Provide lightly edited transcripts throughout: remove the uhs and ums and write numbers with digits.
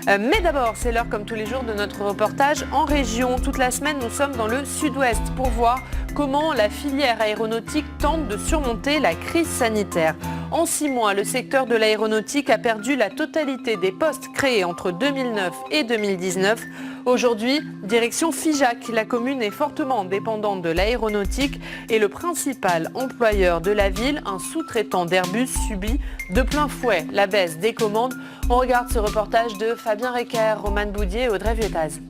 Mais d'abord, c'est l'heure comme tous les jours de notre reportage en région. Toute la semaine, nous sommes dans le sud-ouest pour voir comment la filière aéronautique tente de surmonter la crise sanitaire. En 6 mois, le secteur de l'aéronautique a perdu la totalité des postes créés entre 2009 et 2019. Aujourd'hui, direction Figeac. La commune est fortement dépendante de l'aéronautique et le principal employeur de la ville, un sous-traitant d'Airbus, subit de plein fouet la baisse des commandes. On regarde ce reportage de Fabien Recker, Romane Boudier et Audrey Vietaz.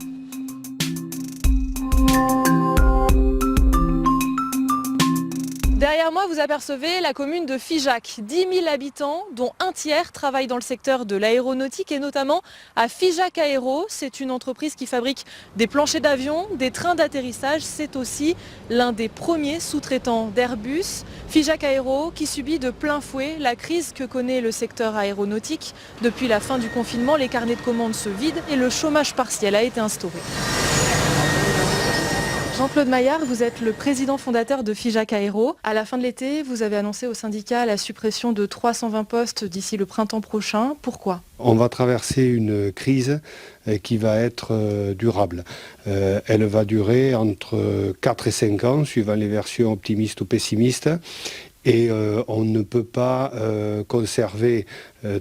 Derrière moi, vous apercevez la commune de Figeac. 10 000 habitants, dont un tiers travaillent dans le secteur de l'aéronautique et notamment à Figeac Aéro. C'est une entreprise qui fabrique des planchers d'avion, des trains d'atterrissage. C'est aussi l'un des premiers sous-traitants d'Airbus. Figeac Aéro qui subit de plein fouet la crise que connaît le secteur aéronautique. Depuis la fin du confinement, les carnets de commandes se vident et le chômage partiel a été instauré. Jean-Claude Maillard, vous êtes le président fondateur de Figeac Aéro. À la fin de l'été, vous avez annoncé au syndicat la suppression de 320 postes d'ici le printemps prochain. Pourquoi ? On va traverser une crise qui va être durable. Elle va durer entre 4 et 5 ans, suivant les versions optimistes ou pessimistes. Et on ne peut pas conserver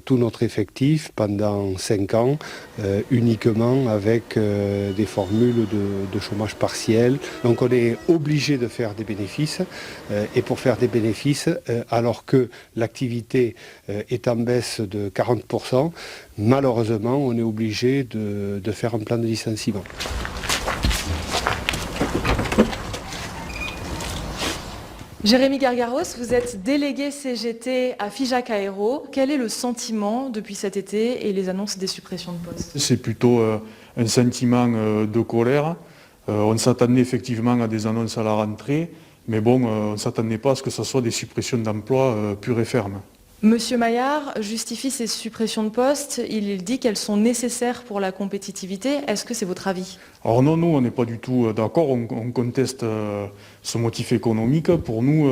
tout notre effectif pendant 5 ans uniquement avec des formules de chômage partiel. Donc on est obligé de faire des bénéfices et pour faire des bénéfices, alors que l'activité est en baisse de 40%, malheureusement on est obligé de faire un plan de licenciement. Jérémy Gargaros, vous êtes délégué CGT à Figeac Aéro. Quel est le sentiment depuis cet été et les annonces des suppressions de postes ? C'est plutôt un sentiment de colère. On s'attendait effectivement à des annonces à la rentrée, mais bon, on ne s'attendait pas à ce que ce soit des suppressions d'emplois pures et fermes. Monsieur Maillard justifie ces suppressions de postes. Il dit qu'elles sont nécessaires pour la compétitivité. Est-ce que c'est votre avis ? Alors non, nous, on n'est pas du tout d'accord. On conteste ce motif économique. Pour nous,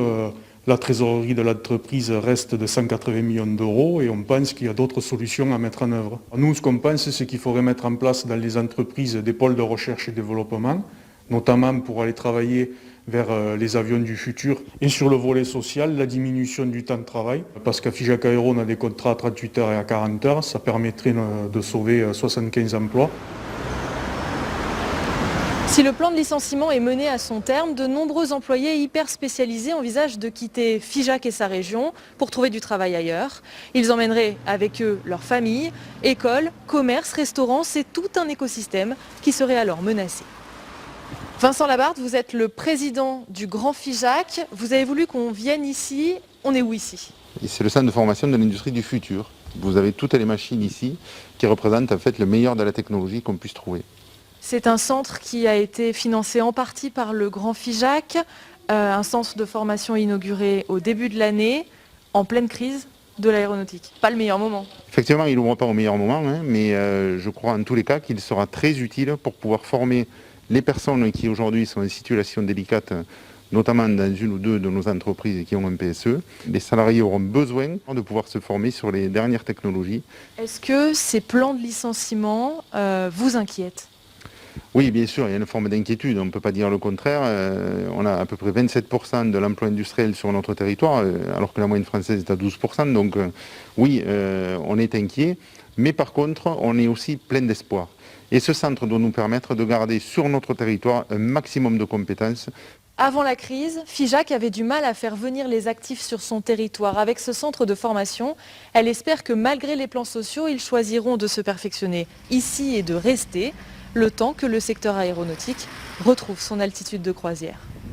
la trésorerie de l'entreprise reste de 180 millions d'euros et on pense qu'il y a d'autres solutions à mettre en œuvre. Nous, ce qu'on pense, c'est qu'il faudrait mettre en place dans les entreprises des pôles de recherche et développement, notamment pour aller travailler vers les avions du futur. Et sur le volet social, la diminution du temps de travail, parce qu'à Figeac Aéro, on a des contrats à 38 heures et à 40 heures, ça permettrait de sauver 75 emplois. Si le plan de licenciement est mené à son terme, de nombreux employés hyper spécialisés envisagent de quitter Figeac et sa région pour trouver du travail ailleurs. Ils emmèneraient avec eux leur famille, écoles, commerces, restaurants. C'est tout un écosystème qui serait alors menacé. Vincent Labarthe, vous êtes le président du Grand Figeac. Vous avez voulu qu'on vienne ici. On est où ici ? C'est le centre de formation de l'industrie du futur. Vous avez toutes les machines ici qui représentent en fait le meilleur de la technologie qu'on puisse trouver. C'est un centre qui a été financé en partie par le Grand Figeac, un centre de formation inauguré au début de l'année, en pleine crise de l'aéronautique. Pas le meilleur moment. Effectivement, il n'ouvre pas au meilleur moment, mais je crois en tous les cas qu'il sera très utile pour pouvoir former les personnes qui aujourd'hui sont en situation délicate, notamment dans une ou deux de nos entreprises qui ont un PSE. Les salariés auront besoin de pouvoir se former sur les dernières technologies. Est-ce que ces plans de licenciement vous inquiètent ? Oui, bien sûr, il y a une forme d'inquiétude, on ne peut pas dire le contraire. On a à peu près 27% de l'emploi industriel sur notre territoire, alors que la moyenne française est à 12%. Donc oui, on est inquiet, mais par contre, on est aussi plein d'espoir. Et ce centre doit nous permettre de garder sur notre territoire un maximum de compétences. Avant la crise, Figeac avait du mal à faire venir les actifs sur son territoire. Avec ce centre de formation, elle espère que malgré les plans sociaux, ils choisiront de se perfectionner ici et de rester, le temps que le secteur aéronautique retrouve son altitude de croisière.